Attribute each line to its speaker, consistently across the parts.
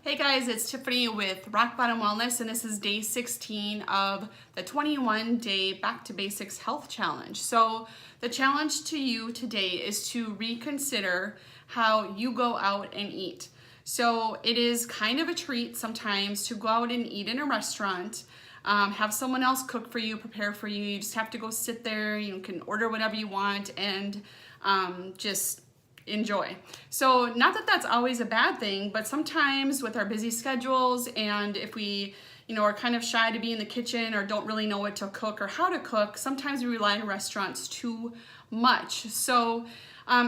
Speaker 1: Hey guys, it's Tiffany with Rock Bottom Wellness, and this is day 16 of the 21-day Back to Basics Health Challenge. So the challenge to you today is to reconsider how you go out and eat. So it is kind of a treat sometimes to go out and eat in a restaurant, have someone else cook for you, prepare for you. You just have to go sit there. You can order whatever you want and just enjoy. So not that that's always a bad thing, but sometimes with our busy schedules and if we are kind of shy to be in the kitchen or don't really know what to cook or how to cook, sometimes we rely on restaurants too much. So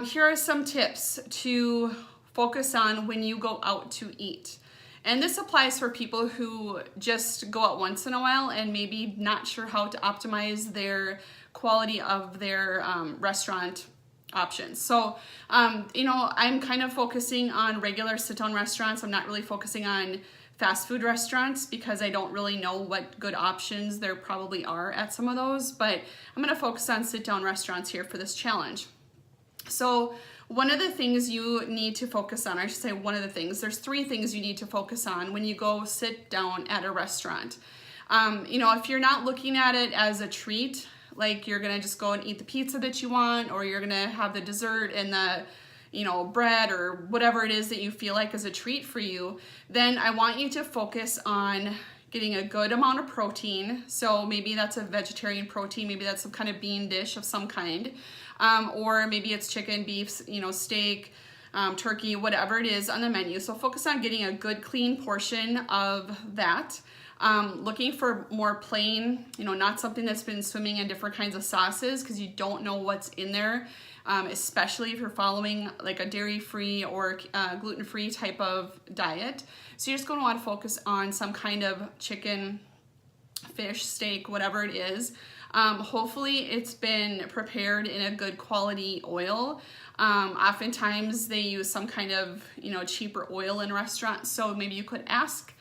Speaker 1: here are some tips to focus on when you go out to eat. And this applies for people who just go out once in a while and maybe not sure how to optimize their quality of their restaurant options. So, I'm kind of focusing on regular sit-down restaurants. I'm not really focusing on fast food restaurants because I don't really know what good options there probably are at some of those, but I'm going to focus on sit-down restaurants here for this challenge. So one of the things you need to focus on, I should say one of the things, there's three things you need to focus on when you go sit down at a restaurant. If you're not looking at it as a treat, like you're gonna just go and eat the pizza that you want, or you're gonna have the dessert and the bread or whatever it is that you feel like is a treat for you, then I want you to focus on getting a good amount of protein. So maybe that's a vegetarian protein, maybe that's some kind of bean dish of some kind, or maybe it's chicken, beef, steak, turkey, whatever it is on the menu. So focus on getting a good clean portion of that. Looking for more plain, not something that's been swimming in different kinds of sauces because you don't know what's in there, especially if you're following like a dairy-free or gluten-free type of diet. So you're just going to want to focus on some kind of chicken, fish, steak, whatever it is. Hopefully it's been prepared in a good quality oil. Oftentimes they use some kind of, cheaper oil in restaurants. So maybe you could ask.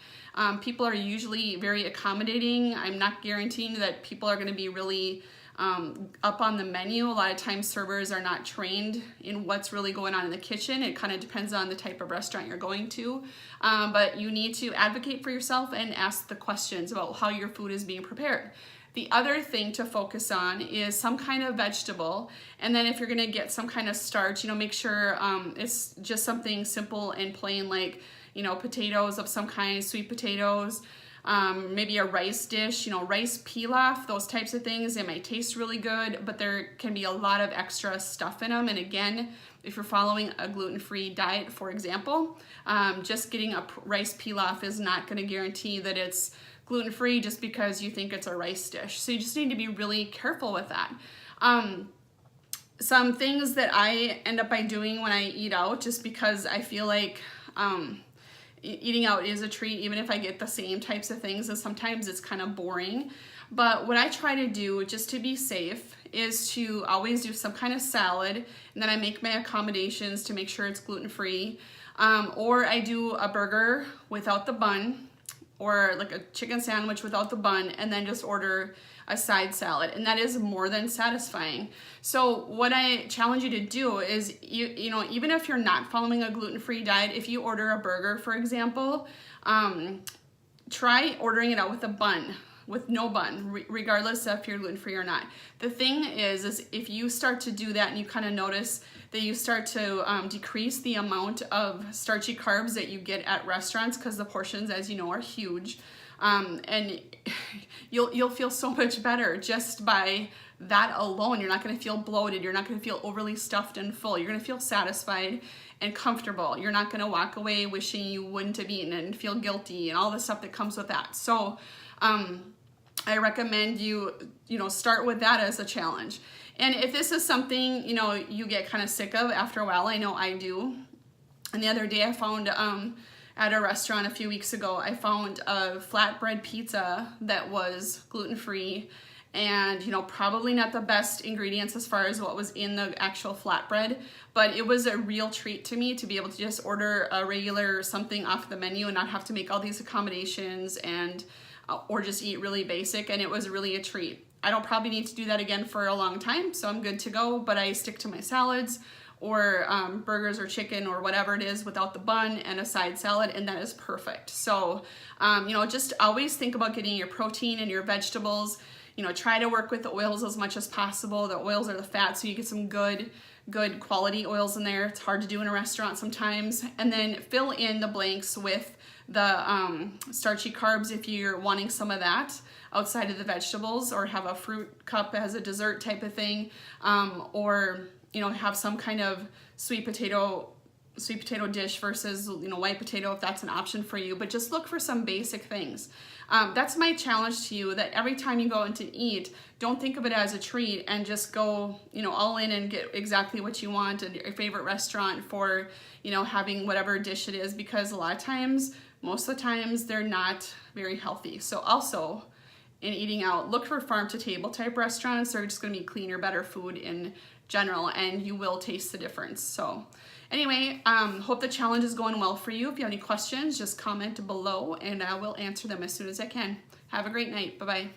Speaker 1: People are usually very accommodating. I'm not guaranteeing that people are going to be really up on the menu. A lot of times servers are not trained in what's really going on in the kitchen. It kind of depends on the type of restaurant you're going to. But you need to advocate for yourself and ask the questions about how your food is being prepared. The other thing to focus on is some kind of vegetable. And then if you're going to get some kind of starch, make sure it's just something simple and plain like potatoes of some kind, sweet potatoes, maybe a rice dish, rice pilaf, those types of things. They might taste really good, but there can be a lot of extra stuff in them. And again, if you're following a gluten-free diet, for example, just getting a rice pilaf is not going to guarantee that it's gluten-free just because you think it's a rice dish. So you just need to be really careful with that. Some things that I end up by doing when I eat out, just because I feel like eating out is a treat, even if I get the same types of things, and sometimes it's kind of boring. But what I try to do, just to be safe, is to always do some kind of salad, and then I make my accommodations to make sure it's gluten-free. Or I do a burger without the bun, or like a chicken sandwich without the bun, and then just order a side salad, and that is more than satisfying. So what I challenge you to do is, even if you're not following a gluten-free diet, if you order a burger, for example, try ordering it out with a bun, with no bun, regardless if you're gluten-free or not. The thing is if you start to do that and you kind of notice that you start to decrease the amount of starchy carbs that you get at restaurants, because the portions, as you know, are huge, and you'll feel so much better just by that alone. You're not going to feel bloated. You're not going to feel overly stuffed and full. You're going to feel satisfied and comfortable. You're not going to walk away wishing you wouldn't have eaten and feel guilty and all the stuff that comes with that. So I recommend you start with that as a challenge. And if this is something you get kind of sick of after a while, I know I do. And the other day I found at a restaurant a few weeks ago, I found a flatbread pizza that was gluten-free and probably not the best ingredients as far as what was in the actual flatbread, but it was a real treat to me to be able to just order a regular something off the menu and not have to make all these accommodations and or just eat really basic, and it was really a treat. I don't probably need to do that again for a long time, so I'm good to go, but I stick to my salads or burgers or chicken or whatever it is without the bun and a side salad, and that is perfect. So, you know, just always think about getting your protein and your vegetables. You know, try to work with the oils as much as possible. The oils are the fat, so you get some good quality oils in there. It's hard to do in a restaurant sometimes. And then fill in the blanks with the starchy carbs if you're wanting some of that outside of the vegetables, or have a fruit cup as a dessert type of thing, or you know, have some kind of sweet potato dish versus, you know, white potato if that's an option for you. But just look for some basic things. That's my challenge to you, that every time you go in to eat, don't think of it as a treat and just go, you know, all in and get exactly what you want at your favorite restaurant for, you know, having whatever dish it is, because a lot of times, most of the times, they're not very healthy. So also, in eating out, look for farm to table type restaurants. They're just going to be cleaner, better food in general, and you will taste the difference. So anyway, hope the challenge is going well for you. If you have any questions, just comment below and I will answer them as soon as I can. Have a great night. Bye-bye.